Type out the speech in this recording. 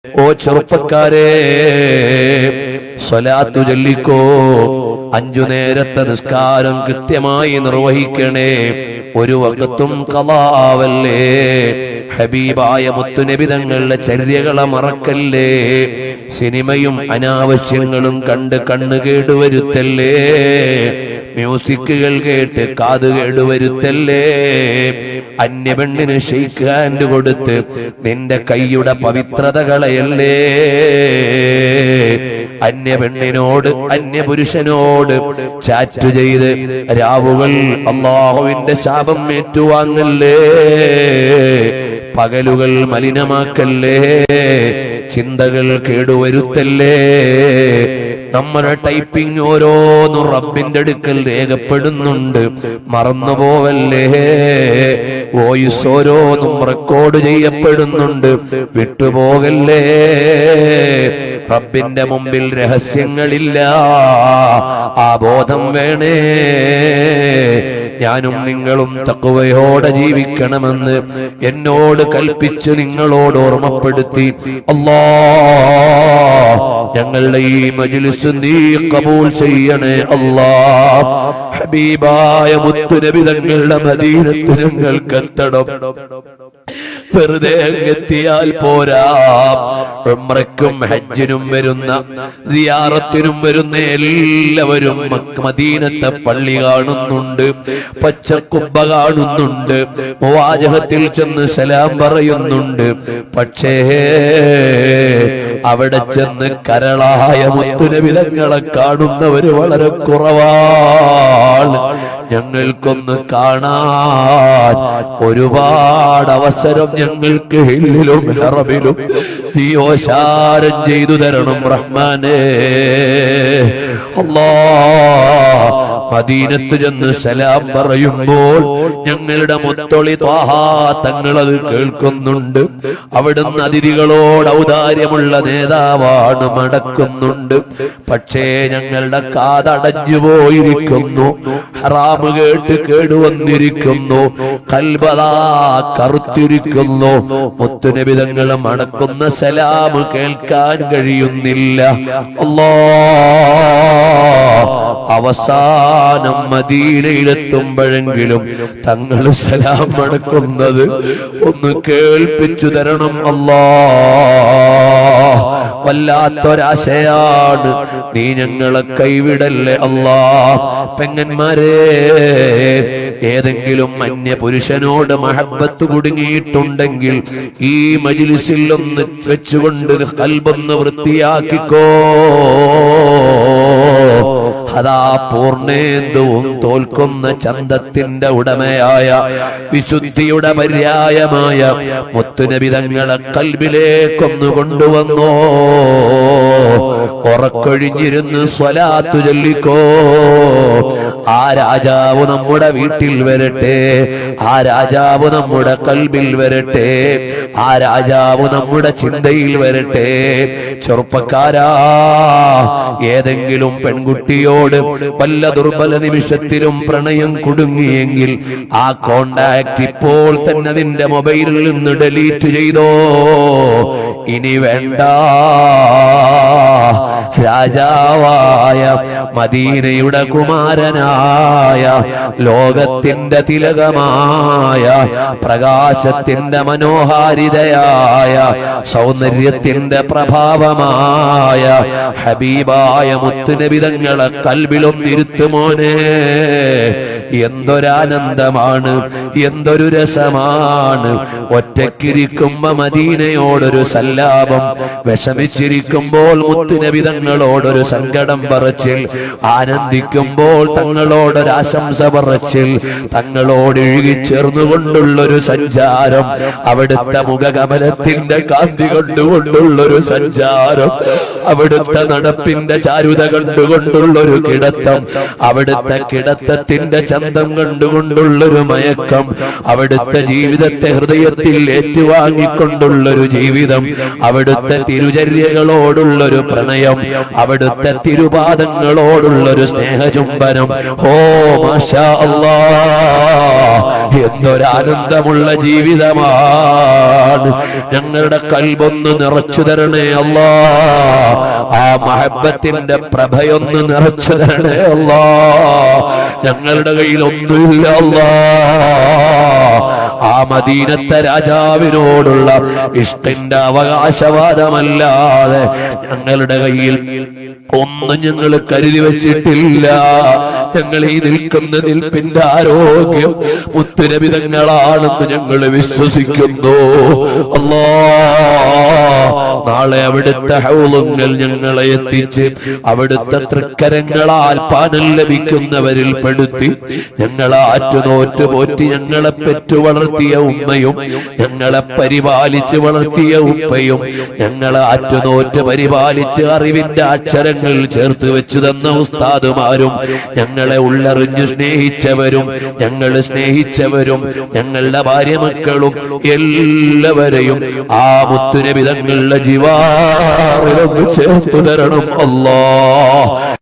ഓ ചെറുപ്പക്കാരെ, സ്വലാത്തു ചൊല്ലിക്കോ. 5 നേരത്തെ നിസ്കാരം കൃത്യമായി നിർവഹിക്കണേ. ഒരു വഖത്തും ഖളാവല്ലേ. ഹബീബായ മുത്തുനബി തങ്ങളുടെ ചര്യകളെ മറക്കല്ലേ. സിനിമയും അനാവശ്യങ്ങളും കണ്ട് കണ്ണ് കേടുവരുത്തല്ലേ. മ്യൂസിക്കുകൾ കേട്ട് കാത് കേടുവരുത്തല്ലേ. അന്യപെണ്ണിന് ഷെയ്ക്ക് ഹാൻഡ് കൊടുത്ത് നിന്റെ കൈയുടെ പവിത്രത കളയല്ലേ. അന്യപെണ്ണിനോട് അന്യപുരുഷനോട് ചാറ്റ് ചെയ്ത് രാവുകൾ അല്ലാഹുവിന്റെ ശാപം ഏറ്റുവാങ്ങല്ലേ. പകലുകൾ മലിനമാക്കല്ലേ. ചിന്തകൾ കേടുവരുത്തല്ലേ. നമ്മുടെ ടൈപ്പിംഗ് ഓരോന്നും റബ്ബിന്റെ അടുക്കൽ രേഖപ്പെടുന്നുണ്ട്, മറന്നുപോവല്ലേ. വോയിസ് ഓരോന്നും റെക്കോർഡ് ചെയ്യപ്പെടുന്നുണ്ട്, വിട്ടുപോകല്ലേ. റബ്ബിന്റെ മുമ്പിൽ രഹസ്യങ്ങളില്ല. ആ ബോധം വേണേ. ഞാനും നിങ്ങളും തഖ്വയോടെ ജീവിക്കണമെന്ന് എന്നോട് കൽപ്പിച്ച് നിങ്ങളോട് ഓർമ്മപ്പെടുത്തി. അല്ലാഹ് ഞങ്ങളുടെ ഈ മജ്ലിസ് നീ ഖബൂൽ ചെയ്യണേ. അല്ലാഹ് ഹബീബായ മുത്തുനബി തങ്ങളുടെ മദീനത്ത് ഞങ്ങൾക്ക് എത്തണം. വെറുതെ എത്തിയാൽ പോരാ. ഉംറയ്ക്കും ഹജ്ജിനും വരുന്ന, സിയാറത്തിനും വരുന്ന എല്ലാവരും മദീനത്തെ പള്ളി കാണുന്നുണ്ട്, പച്ചക്കുബ്ബ കാണുന്നുണ്ട്, മുവാജഹത്തിൽ ചെന്ന് സലാം പറയുന്നുണ്ട്. പക്ഷേ അവിടെ ചെന്ന് കരളായ മുത്തുനബി തങ്ങളെ കാണുന്നവര് വളരെ കുറവാണ്. ഞങ്ങൾക്കൊന്ന് കാണാൻ ഒരുപാട് അവസരം ഞങ്ങൾക്ക് ഹില്ലിലും ഹറമിലും നീ ഓശാരം ചെയ്തു തരണം റഹ്മാനേ. അല്ലാഹ് മദീനത്ത് ചെന്ന് സലാം പറയുമ്പോൾ ഞങ്ങളുടെ മുത്തൊളി ത്വാഹ തങ്ങളത് കേൾക്കുന്നുണ്ട്. അവിടുന്ന് അതിഥികളോട് ഔദാര്യമുള്ള നേതാവാണ്, മടക്കുന്നുണ്ട്. പക്ഷേ ഞങ്ങളുടെ കാതടഞ്ഞു പോയിരിക്കുന്നു. ഹറാമ് കേട്ട് കേടുവന്നിരിക്കുന്നു. കൽബദാ കറുത്തിരിക്കുന്നു. മുത്തുനബി തങ്ങൾ മടക്കുന്ന സലാം കേൾക്കാൻ കഴിയുന്നില്ല. അല്ലാഹ് അവസാനം മദീനയിലെത്തുമ്പോഴെങ്കിലും തങ്ങൾ സലാം മടക്കുന്നത് ഒന്ന് കേൾപ്പിച്ചു തരണം. അല്ലാഹ് വല്ലാത്തൊരാശയാണ്. നീ ഞങ്ങളെ കൈവിടല്ലേ അല്ലാഹ്. പെങ്ങന്മാരെ, ഏതെങ്കിലും അന്യ പുരുഷനോട് മഹബത്ത് കുടുങ്ങിയിട്ടുണ്ടെങ്കിൽ ഈ മജ്ലിസിൽ ഒന്ന് വെച്ചുകൊണ്ട് ഖൽബൊന്ന് വൃത്തിയാക്കിക്കോ. അതാ പൂർണ്ണേന്ദുവും തോൽക്കുന്ന ചന്തത്തിന്റെ ഉടമയായ വിശുദ്ധിയുടെ പര്യായമായ മുത്തുനബി തങ്ങളെ കൽബിലേക്കൊന്നു കൊണ്ടുവന്നോ. ഉറക്കൊഴിഞ്ഞിരുന്ന് സ്വലാത്തു ചൊല്ലിക്കോ. ആ രാജാവ് നമ്മുടെ വീട്ടിൽ വരട്ടെ. ആ രാജാവ് നമ്മുടെ കൽബിൽ വരട്ടെ. ആ രാജാവ് നമ്മുടെ ചിന്തയിൽ വരട്ടെ. ചെറുപ്പക്കാരാ, ഏതെങ്കിലും പെൺകുട്ടിയോട് വല്ല ദുർബല നിമിഷത്തിലും പ്രണയം കുടുങ്ങിയെങ്കിൽ ആ കോണ്ടാക്ട് ഇപ്പോൾ തന്നെ നിന്റെ മൊബൈലിൽ നിന്ന് ഡിലീറ്റ് ചെയ്തോ. ഇനി വേണ്ട. രാജാവായ മദീനയുടെ കുമാരനായ ലോകത്തിന്റെ തിലകമായ പ്രകാശത്തിന്റെ മനോഹാരിതയായ സൗന്ദര്യത്തിന്റെ പ്രഭാവമായ ഹബീബായ മുത്തുനബി തങ്ങളെ കൽബിലൊന്നിരുത്തുമോനെ. എന്തൊരാനന്ദമാണ്, എന്തൊരു രസമാണ്. ഒറ്റക്കിരിക്കുമ്പോ മദീനയോടൊരു സല്ലാപം, വിഷമിച്ചിരിക്കുമ്പോൾ മുത്തുനബി തങ്ങളോടൊരു സങ്കടം പറച്ചിൽ, ആനന്ദിക്കുമ്പോൾ തങ്ങളോടൊരു ആശംസ പറച്ചിൽ, തങ്ങളോട് ഇഴുകിച്ചേർന്നുകൊണ്ടുള്ളൊരു സഞ്ചാരം, അവിടുത്തെ മുഖകമലത്തിന്റെ കാന്തി കൊണ്ടുകൊണ്ടുള്ളൊരു സഞ്ചാരം. അവിടുത്തെ നടപ്പിന്റെ ചാരുത കണ്ടുകൊണ്ടുള്ളൊരു കിടത്തം, അവിടുത്തെ കിടത്തത്തിന്റെ ചന്തം കണ്ടുകൊണ്ടുള്ളൊരു മയക്കം, അവിടുത്തെ ജീവിതത്തെ ഹൃദയത്തിൽ ഏറ്റുവാങ്ങിക്കൊണ്ടുള്ളൊരു ജീവിതം, അവിടുത്തെ തിരുചര്യകളോടുള്ളൊരു പ്രണയം, അവിടുത്തെ തിരുപാദങ്ങളോടുള്ളൊരു സ്നേഹചുംബനം. ഓ മാഷാ അല്ലാഹ്, എന്തൊരാനന്ദമുള്ള ജീവിതമാണ്. ഞങ്ങളുടെ കൽബൊന്ന് നിറച്ചു തരണേ അല്ലാഹ്, ആ മഹബത്തിന്റെ പ്രഭയൊന്ന് നിറച്ചു തരണേ അല്ലാഹ്. ഞങ്ങളുടെ കയ്യിൽ ഒന്നുമില്ല അല്ലാഹ്, ആ മദീനത്തെ രാജാവിനോടുള്ള ഇഷ്ടിന്റെ അവകാശവാദമല്ലാതെ ഞങ്ങളുടെ കയ്യിൽ ഒന്നും ഞങ്ങൾ കരുതി വെച്ചിട്ടില്ല. ഞങ്ങൾ ഈ നിൽക്കുന്ന നിൽപ്പിന്റെ ആരോഗ്യം മുത്തുനബി തങ്ങളാണെന്ന് ഞങ്ങൾ വിശ്വസിക്കുന്നു. അല്ലാഹ്, നാളെ അവിടുത്തെ ഹൗളുങ്ങൾ ഞങ്ങളെ എത്തിച്ച് അവിടുത്തെ തൃക്കരങ്ങളാൽ പാനം ലഭിക്കുന്നവരിൽ പെടുത്തി ഞങ്ങളെ ആറ്റുനോറ്റ് പോറ്റി ഞങ്ങളെ പെറ്റു വളർത്തിയ ഉമ്മയും ഞങ്ങളെ പരിപാലിച്ച് വളർത്തിയ ഉപ്പയും ഞങ്ങളെ ആറ്റുനോറ്റ് പരിപാലിച്ച് അറിവിന്റെ അക്ഷരങ്ങൾ ചേർത്ത് വെച്ചു തന്ന ഉസ്താദുമാരും ഞങ്ങളെ ഉള്ളറിഞ്ഞു സ്നേഹിച്ചവരും ഞങ്ങൾ സ്നേഹിച്ചവരും ഞങ്ങളുടെ ഭാര്യ മക്കളും എല്ലാവരെയും ആ മുത്തുനബി തങ്ങളുടെ ജിവാറിലൊന്ന് ചേർത്തു തരണം അല്ലാഹ്.